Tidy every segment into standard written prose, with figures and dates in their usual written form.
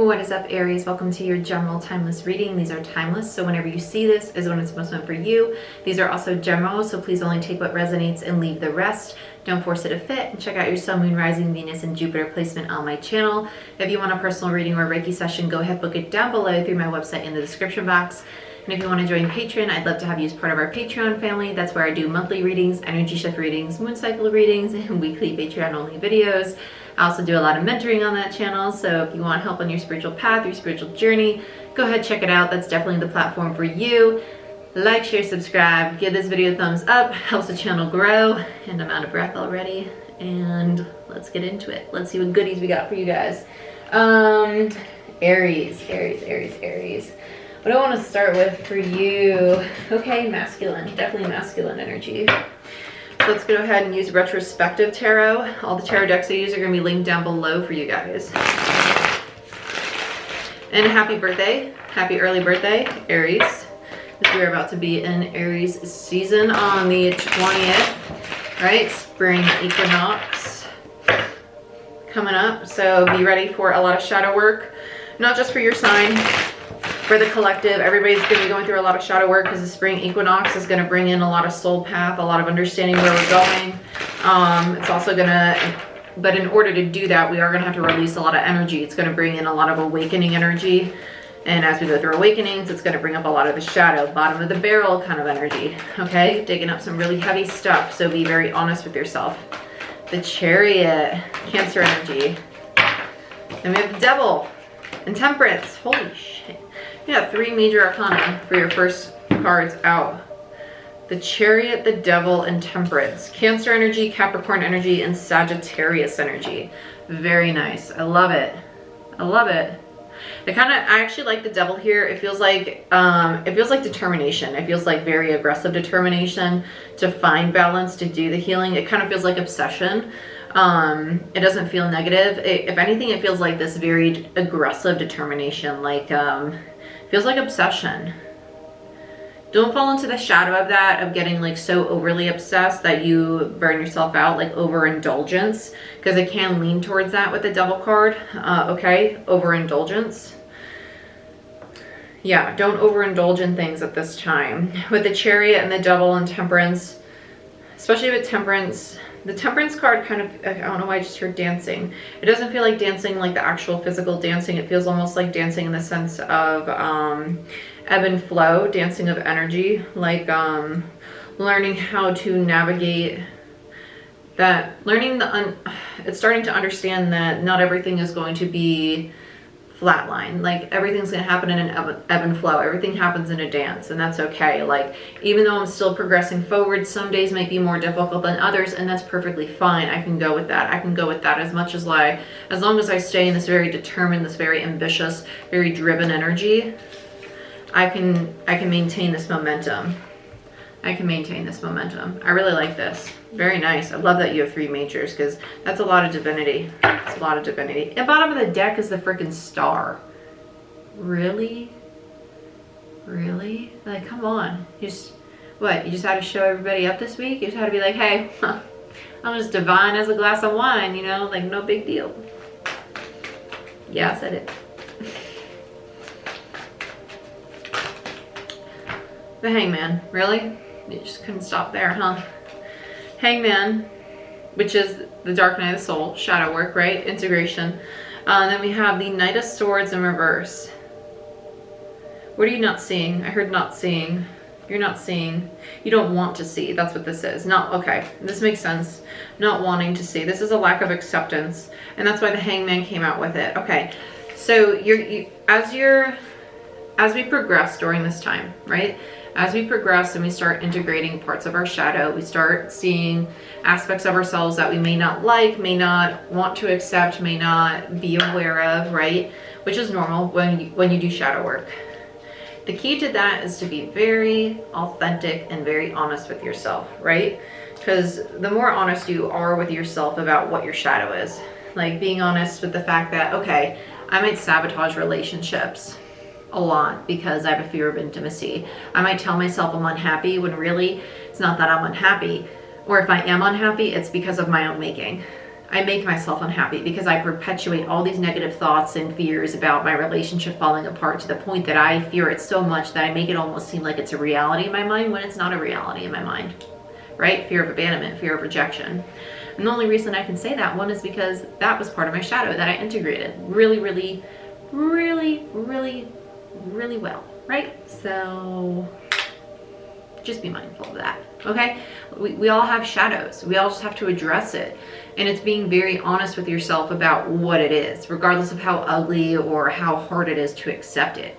What is up, Aries? Welcome to your general timeless reading. These are timeless, so whenever you see this is when it's most meant for you. These are also general, so please only take what resonates and leave the rest. Don't force it to fit, and check out your Sun, Moon, Rising, Venus, and Jupiter placement on my channel. If you want a personal reading or Reiki session, go ahead, book it down below through my website in the description box. And if you want to join Patreon, I'd love to have you as part of our Patreon family. That's where I do monthly readings, energy shift readings, moon cycle readings, and weekly Patreon only videos. I also do a lot of mentoring on that channel, so if you want help on your spiritual path, your spiritual journey, go ahead, check it out. That's definitely the platform for you. Like, share, subscribe, give this video a thumbs up, helps the channel grow. And I'm out of breath already, and let's get into it. Let's see what goodies we got for you guys. Aries. What do I want to start with for you? Okay, masculine, definitely masculine energy. So let's go ahead and use retrospective tarot. All the tarot decks I use are going to be linked down below for you guys. And happy birthday, happy early birthday, Aries. As we're about to be in Aries season on the 20th, right? Spring equinox coming up. So be ready for a lot of shadow work, not just for your sign, for the collective. Everybody's going to be going through a lot of shadow work because the spring equinox is going to bring in a lot of soul path, a lot of understanding where we're going. It's also going to, but in order to do that, we are going to have to release a lot of energy. It's going to bring in a lot of awakening energy. And as we go through awakenings, it's going to bring up a lot of the shadow, bottom of the barrel kind of energy. Okay, digging up some really heavy stuff. So be very honest with yourself. The Chariot, Cancer energy. And we have the Devil and Temperance. Holy shit. You got 3 major arcana for your first cards out. The Chariot, the Devil, and Temperance. Cancer energy, Capricorn energy, and Sagittarius energy. Very nice. I love it. I love it. I actually like the Devil here. It feels like determination. It feels like very aggressive determination to find balance, to do the healing. It kind of feels like obsession. It doesn't feel negative. If anything, it feels like this very aggressive determination, like feels like obsession. Don't fall into the shadow of that, of getting like so overly obsessed that you burn yourself out, like overindulgence, because it can lean towards that with the Devil card. Okay, overindulgence. Yeah, don't overindulge in things at this time. With the Chariot and the Devil and Temperance, especially with Temperance, the Temperance card kind of, I don't know why I just heard dancing. It doesn't feel like dancing like the actual physical dancing. It feels almost like dancing in the sense of ebb and flow, dancing of energy, like learning how to navigate that, it's starting to understand that not everything is going to be flatline. Like everything's going to happen in an ebb and flow. Everything happens in a dance, and that's okay. Like even though I'm still progressing forward, some days might be more difficult than others, and that's perfectly fine. I can go with that. I can go with that as long as I stay in this very determined, this very ambitious, very driven energy. I can maintain this momentum. I can maintain this momentum. I really like this. Very nice. I love that you have 3 majors, because that's a lot of divinity. It's a lot of divinity. At the bottom of the deck is the freaking star. Really? Really? Like, come on. You just had to show everybody up this week? You just had to be like, hey, I'm just divine as a glass of wine, you know? Like, no big deal. Yeah, I said it. The Hangman. Really? You just couldn't stop there, huh? Hangman, which is the dark night of the soul, shadow work, right? Integration. Then we have the Knight of Swords in reverse. What are you not seeing? I heard not seeing. You're not seeing. You don't want to see. That's what this is. Not, okay, this makes sense. Not wanting to see. This is a lack of acceptance. And that's why the Hangman came out with it. Okay, so as we progress during this time, right? As we progress and we start integrating parts of our shadow, we start seeing aspects of ourselves that we may not like, may not want to accept, may not be aware of, right? Which is normal when you do shadow work. The key to that is to be very authentic and very honest with yourself, right? Because the more honest you are with yourself about what your shadow is, like being honest with the fact that, okay, I might sabotage relationships a lot because I have a fear of intimacy. I might tell myself I'm unhappy when really it's not that I'm unhappy. Or if I am unhappy, it's because of my own making. I make myself unhappy because I perpetuate all these negative thoughts and fears about my relationship falling apart to the point that I fear it so much that I make it almost seem like it's a reality in my mind when it's not a reality in my mind, right? Fear of abandonment, fear of rejection. And the only reason I can say that one is because that was part of my shadow that I integrated really, really, really, really, really well, right? So just be mindful of that, okay? We all have shadows. We all just have to address it. And it's being very honest with yourself about what it is, regardless of how ugly or how hard it is to accept it.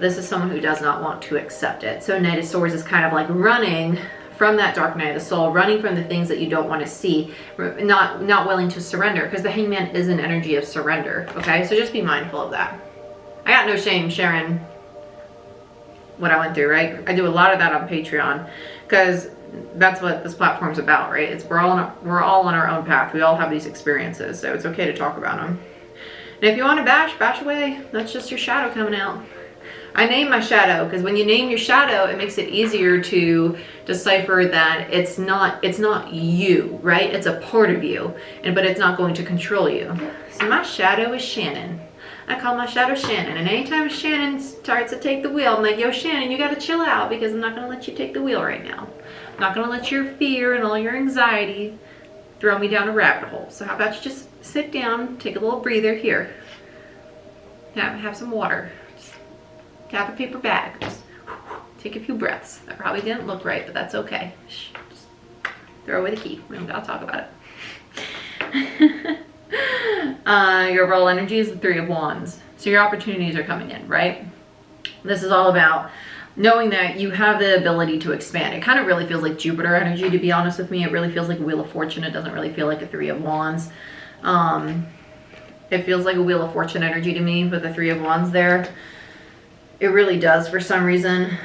This is someone who does not want to accept it. So Knight of Swords is kind of like running from that dark night of the soul, running from the things that you don't want to see, not willing to surrender, because the Hangman is an energy of surrender, okay? So just be mindful of that. I got no shame sharing what I went through, right? I do a lot of that on Patreon because that's what this platform's about, right? It's we're all on our own path. We all have these experiences, so it's okay to talk about them. And if you want to bash away. That's just your shadow coming out. I name my shadow because when you name your shadow, it makes it easier to decipher that it's not you, right? It's a part of you, but it's not going to control you. So my shadow is Shannon. I call my shadow Shannon, and anytime Shannon starts to take the wheel, I'm like, yo, Shannon, you gotta chill out because I'm not gonna let you take the wheel right now. I'm not gonna let your fear and all your anxiety throw me down a rabbit hole. So how about you just sit down, take a little breather here. Have some water. Just have a paper bag. Just take a few breaths. That probably didn't look right, but that's okay. Just throw away the key. We don't gotta talk about it. Your overall energy is the Three of Wands. So your opportunities are coming in, right? This is all about knowing that you have the ability to expand. It kind of really feels like Jupiter energy, to be honest with me. It really feels like a Wheel of Fortune. It doesn't really feel like a Three of Wands. It feels like a Wheel of Fortune energy to me with the Three of Wands there. It really does for some reason.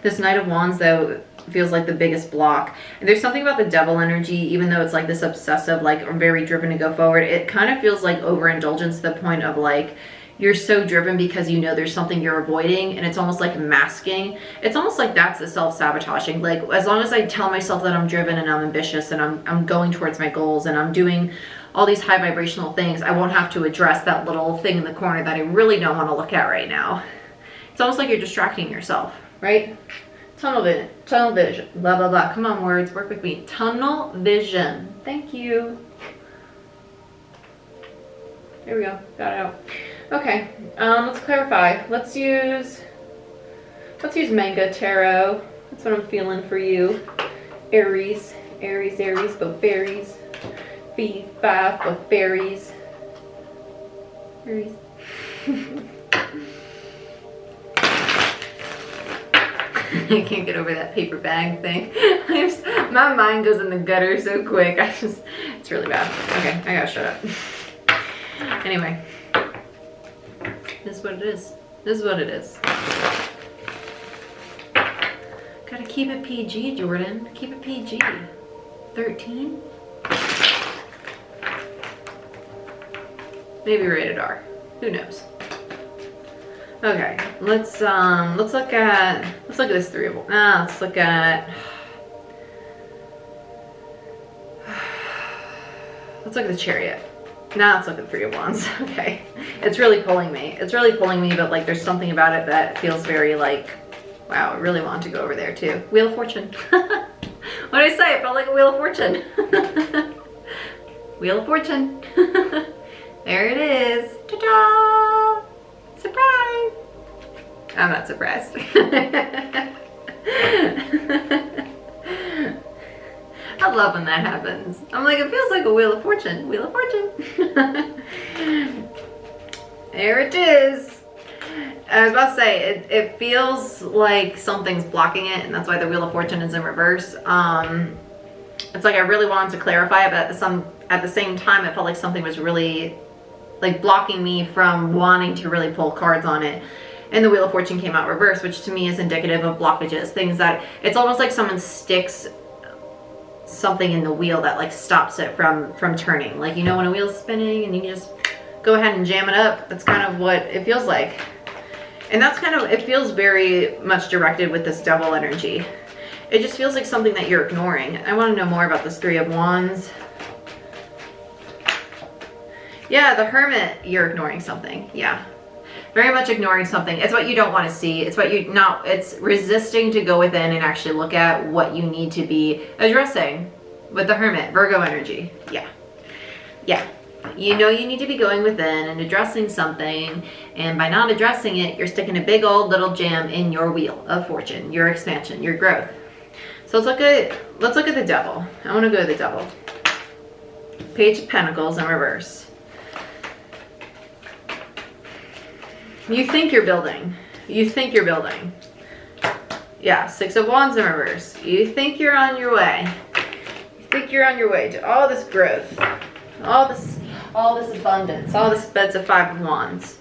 This Knight of Wands, though, feels like the biggest block. And there's something about the Devil energy, even though it's like this obsessive, like I'm very driven to go forward, it kind of feels like overindulgence to the point of like you're so driven because you know there's something you're avoiding, and it's almost like masking. It's almost like that's the self-sabotaging. Like as long as I tell myself that I'm driven and I'm ambitious and I'm going towards my goals and I'm doing all these high vibrational things, I won't have to address that little thing in the corner that I really don't want to look at right now. It's almost like you're distracting yourself, right? Tunnel vision, blah, blah, blah. Come on, words, work with me. Tunnel vision. Thank you. There we go, got it out. Okay, let's clarify. Let's use Manga Tarot. That's what I'm feeling for you. Aries, both berries. B5 with berries. Aries. I can't get over that paper bag thing. My mind goes in the gutter so quick. It's really bad. Okay, I gotta shut up. Anyway, this is what it is. This is what it is. Gotta keep it PG, Jordan. Keep it PG. 13? Maybe rated R. Who knows? Okay, let's look at this Three of Wands. Let's look at the Chariot. Now let's look at the Three of Wands. Okay, it's really pulling me. It's really pulling me, but like there's something about it that feels very like, wow, I really want to go over there too. Wheel of Fortune. What did I say? It felt like a Wheel of Fortune. Wheel of Fortune. There it is. Ta-da! Surprise! I'm not surprised. I love when that happens. I'm like, it feels like a Wheel of Fortune. Wheel of Fortune. There it is. I was about to say, it feels like something's blocking it, and that's why the Wheel of Fortune is in reverse. It's like I really wanted to clarify it, but at the same time, it felt like something was really like blocking me from wanting to really pull cards on it. And the Wheel of Fortune came out reverse, which to me is indicative of blockages, things that it's almost like someone sticks something in the wheel that like stops it from turning. Like, you know, when a wheel's spinning and you can just go ahead and jam it up, that's kind of what it feels like. And that's kind of, it feels very much directed with this Devil energy. It just feels like something that you're ignoring. I want to know more about this Three of Wands. Yeah, the Hermit, you're ignoring something. Yeah. Very much ignoring something. It's what you don't want to see. It's what you not, it's resisting to go within and actually look at what you need to be addressing with the Hermit, Virgo energy. Yeah. Yeah. You know you need to be going within and addressing something, and by not addressing it, you're sticking a big old little jam in your wheel of fortune, your expansion, your growth. So let's look at the Devil. I want to go to the Devil. Page of Pentacles in reverse. You think you're building. You think you're building. Yeah, Six of Wands in reverse. You think you're on your way. You think you're on your way to all this growth, all this abundance, all this. That's a Five of Wands.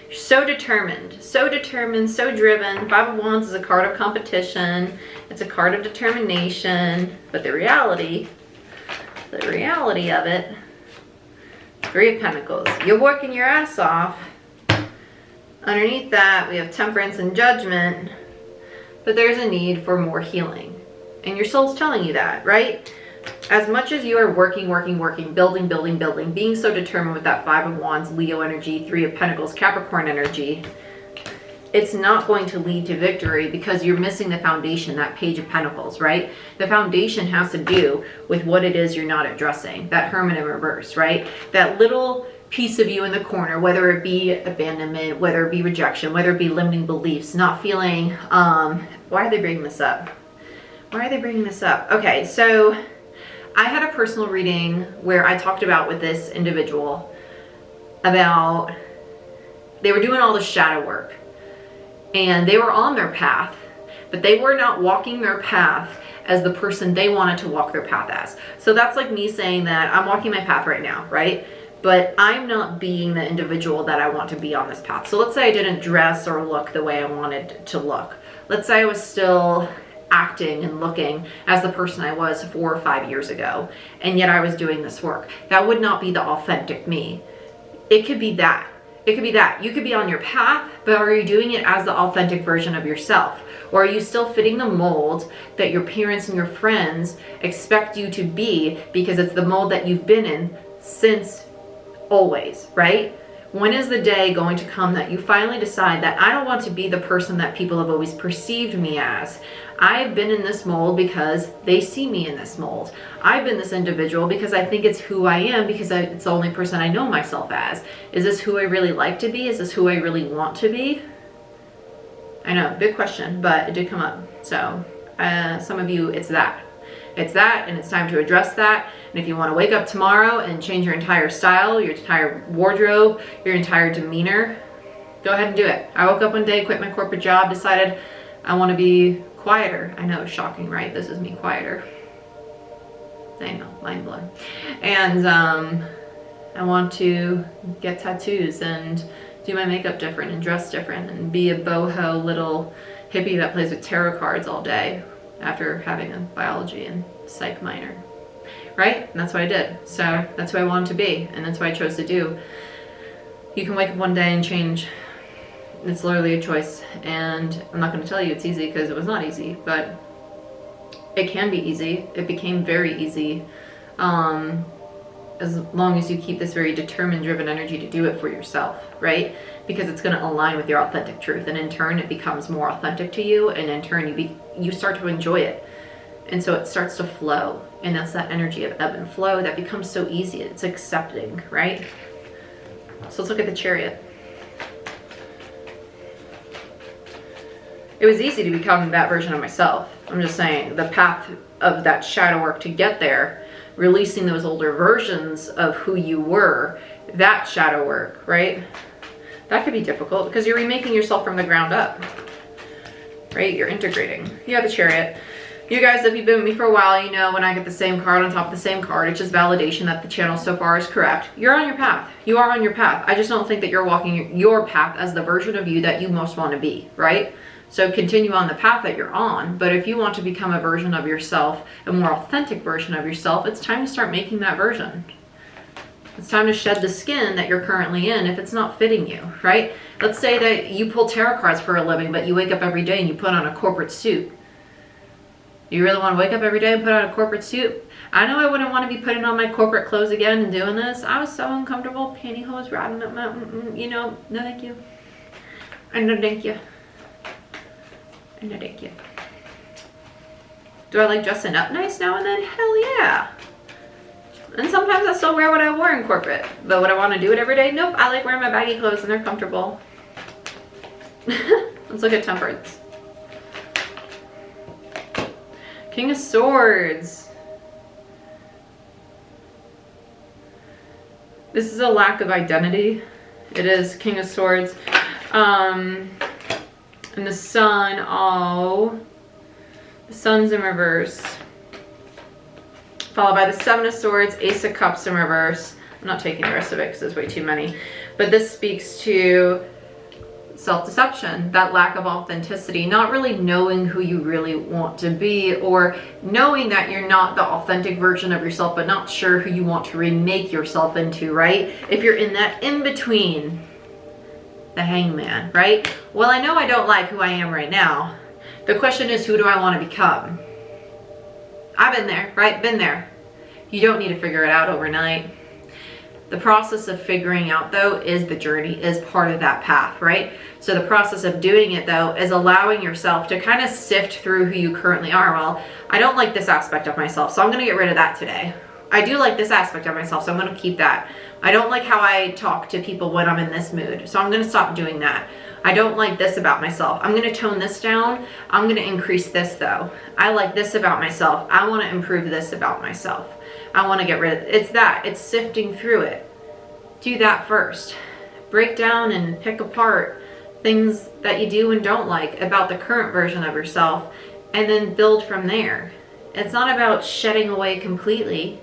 You're so determined, so driven. Five of Wands is a card of competition. It's a card of determination. But the reality of it, Three of Pentacles. You're working your ass off. Underneath that, we have Temperance and Judgment, but there's a need for more healing. And your soul's telling you that, right? As much as you are working, building, being so determined with that Five of Wands, Leo energy, Three of Pentacles, Capricorn energy, it's not going to lead to victory because you're missing the foundation, that Page of Pentacles, right? The foundation has to do with what it is you're not addressing. That Hermit in reverse, right? That little piece of you in the corner, whether it be abandonment, whether it be rejection, whether it be limiting beliefs, not feeling, why are they bringing this up? Why are they bringing this up? Okay, so I had a personal reading where I talked about with this individual about they were doing all the shadow work and they were on their path, but they were not walking their path as the person they wanted to walk their path as. So that's like me saying that I'm walking my path right now, right? But I'm not being the individual that I want to be on this path. So let's say I didn't dress or look the way I wanted to look. Let's say I was still acting and looking as the person I was 4 or 5 years ago, and yet I was doing this work. That would not be the authentic me. It could be that. It could be that. You could be on your path, but are you doing it as the authentic version of yourself? Or are you still fitting the mold that your parents and your friends expect you to be because it's the mold that you've been in since always, right? When is the day going to come that you finally decide that I don't want to be the person that people have always perceived me as? I've been in this mold because they see me in this mold. I've been this individual because I think it's who I am, because it's the only person I know myself as. Is this who I really like to be? Is this who I really want to be? I know, big question, but it did come up. So some of you, it's that. It's that, and it's time to address that. And if you want to wake up tomorrow and change your entire style, your entire wardrobe, your entire demeanor, go ahead and do it. I woke up one day, quit my corporate job, decided I want to be quieter. I know, shocking, right? This is me quieter. I know, mind blown. And I want to get tattoos and do my makeup different and dress different and be a boho little hippie that plays with tarot cards all day after having a biology and psych minor, right? And that's what I did. So that's who I wanted to be, and that's what I chose to do. You can wake up one day and change. It's literally a choice, and I'm not going to tell you it's easy because it was not easy, but it can be easy. It became very easy as long as you keep this very determined, driven energy to do it for yourself, right? Because it's going to align with your authentic truth, and in turn it becomes more authentic to you, and in turn you start to enjoy it, and so it starts to flow, and that's that energy of ebb and flow that becomes so easy. It's accepting, right? So let's look at the Chariot. It was easy to become that version of myself. I'm just saying, the path of that shadow work to get there, releasing those older versions of who you were, that shadow work, right? That could be difficult because you're remaking yourself from the ground up, right? You're integrating. You have the Chariot. You guys, if you've been with me for a while, you know when I get the same card on top of the same card, it's just validation that the channel so far is correct. You're on your path. You are on your path. I just don't think that you're walking your path as the version of you that you most want to be, right? So continue on the path that you're on, but if you want to become a version of yourself, a more authentic version of yourself, it's time to start making that version. It's time to shed the skin that you're currently in if it's not fitting you, right? Let's say that you pull tarot cards for a living, but you wake up every day and you put on a corporate suit. You really want to wake up every day and put on a corporate suit? I know I wouldn't want to be putting on my corporate clothes again and doing this. I was so uncomfortable, pantyhose riding up my, you know, no thank you. And no thank you. And no thank you. Do I like dressing up nice now and then? Hell yeah. And sometimes I still wear what I wore in corporate. But would I want to do it every day? Nope. I like wearing my baggy clothes and they're comfortable. Let's look at Temperance. King of Swords. This is a lack of identity. It is King of Swords. And the Sun, oh, the Sun's in reverse. Followed by the Seven of Swords, Ace of Cups in reverse. I'm not taking the rest of it because there's way too many. But this speaks to self-deception, that lack of authenticity, not really knowing who you really want to be, or knowing that you're not the authentic version of yourself, but not sure who you want to remake yourself into, right? If you're in that in-between, the Hangman, right? Well, I know I don't like who I am right now. The question is, who do I want to become? I've been there, right? Been there. You don't need to figure it out overnight. The process of figuring out, though, is the journey, is part of that path, right? So the process of doing it, though, is allowing yourself to kind of sift through who you currently are. Well, I don't like this aspect of myself, so I'm going to get rid of that today. I do like this aspect of myself, so I'm going to keep that. I don't like how I talk to people when I'm in this mood, so I'm going to stop doing that. I don't like this about myself. I'm going to tone this down. I'm going to increase this, though. I like this about myself. I want to improve this about myself. I want to get rid of it. It's that. It's sifting through it. Do that first. Break down and pick apart things that you do and don't like about the current version of yourself, and then build from there. It's not about shedding away completely,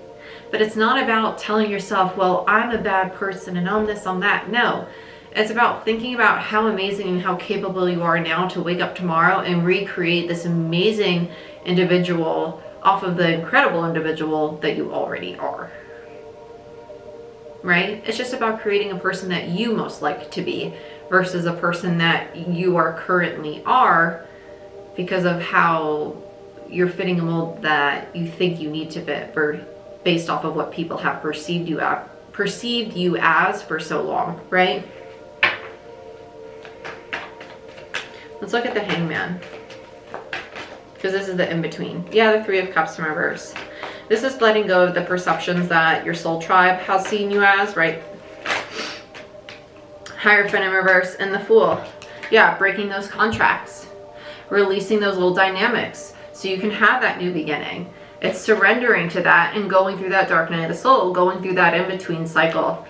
but it's not about telling yourself, well, I'm a bad person and I'm this, I'm that. No. It's about thinking about how amazing and how capable you are now to wake up tomorrow and recreate this amazing individual off of the incredible individual that you already are. Right? It's just about creating a person that you most like to be versus a person that you are currently are because of how you're fitting a mold that you think you need to fit based off of what people have perceived you as for so long, right? Let's look at the Hangman, because this is the in-between. Yeah, the Three of Cups in reverse. This is letting go of the perceptions that your soul tribe has seen you as, right? Hierophant in reverse, and the Fool. Yeah, breaking those contracts, releasing those old dynamics so you can have that new beginning. It's surrendering to that and going through that dark night of the soul, going through that in-between cycle,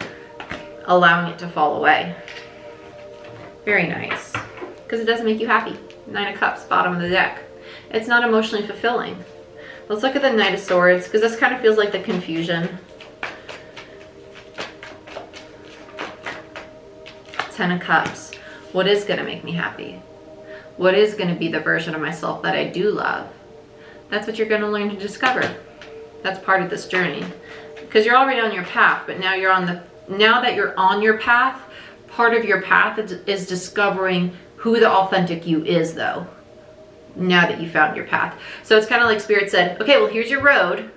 allowing it to fall away. Very nice. Because it doesn't make you happy. Nine of Cups, bottom of the deck. It's not emotionally fulfilling. Let's look at the Knight of Swords, because this kind of feels like the confusion. Ten of Cups. What is going to make me happy? What is going to be the version of myself that I do love? That's what you're going to learn to discover. That's part of this journey. Because you're already on your path, but now that you're on your path, part of your path is discovering who the authentic you is, though, now that you found your path. So it's kind of like Spirit said, okay, well, here's your road.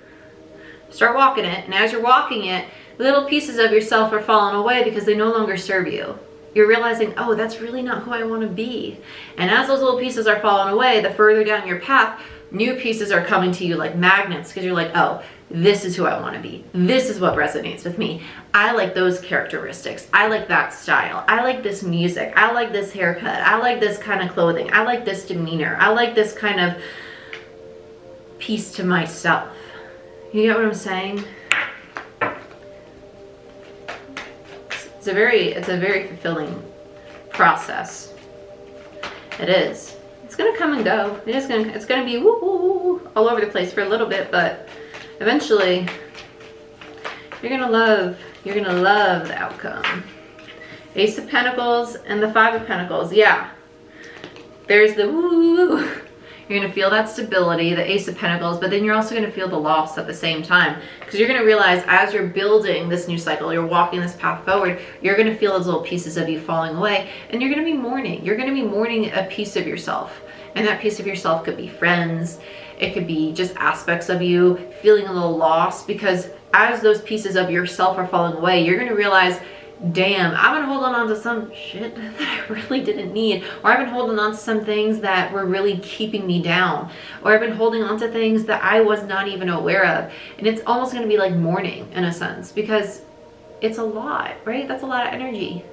Start walking it. And as you're walking it, little pieces of yourself are falling away because they no longer serve you. You're realizing, oh, that's really not who I want to be. And as those little pieces are falling away, the further down your path, new pieces are coming to you like magnets, because you're like, oh, this is who I want to be. This is what resonates with me. I like those characteristics. I like that style. I like this music. I like this haircut. I like this kind of clothing. I like this demeanor. I like this kind of piece to myself. You get what I'm saying? It's a very fulfilling process. It is. It's gonna come and go. It's gonna be woo woo woo all over the place for a little bit, but eventually you're gonna love the outcome. Ace of Pentacles and the Five of Pentacles. Yeah, there's the woo. You're gonna feel that stability, the Ace of Pentacles, but then you're also gonna feel the loss at the same time, because you're gonna realize as you're building this new cycle, you're walking this path forward, you're gonna feel those little pieces of you falling away, and you're gonna be mourning. You're gonna be mourning a piece of yourself, and that piece of yourself could be friends. It could be just aspects of you feeling a little lost, because as those pieces of yourself are falling away, you're going to realize, damn, I've been holding on to some shit that I really didn't need, or I've been holding on to some things that were really keeping me down, or I've been holding on to things that I was not even aware of. And it's almost going to be like mourning in a sense, because it's a lot, right? That's a lot of energy.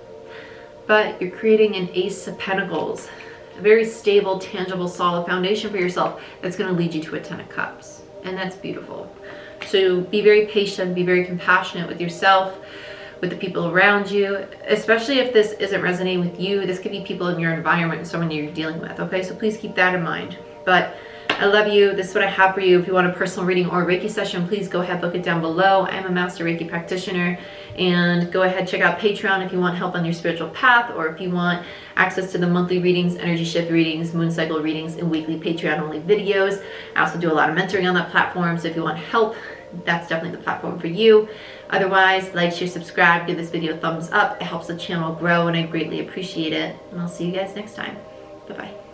But you're creating an Ace of Pentacles, a very stable, tangible, solid foundation for yourself that's going to lead you to a Ten of Cups. And that's beautiful. So be very patient, be very compassionate with yourself, with the people around you, especially if this isn't resonating with you. This could be people in your environment, someone you're dealing with, okay? So please keep that in mind. But I love you. This is what I have for you. If you want a personal reading or a Reiki session, please go ahead, book it down below. I'm a master Reiki practitioner, and go ahead, check out Patreon if you want help on your spiritual path, or if you want access to the monthly readings, energy shift readings, moon cycle readings, and weekly Patreon only videos. I also do a lot of mentoring on that platform, so if you want help, that's definitely the platform for you. Otherwise, like, share, subscribe, give this video a thumbs up. It helps the channel grow, and I greatly appreciate it. And I'll see you guys next time. Bye-bye.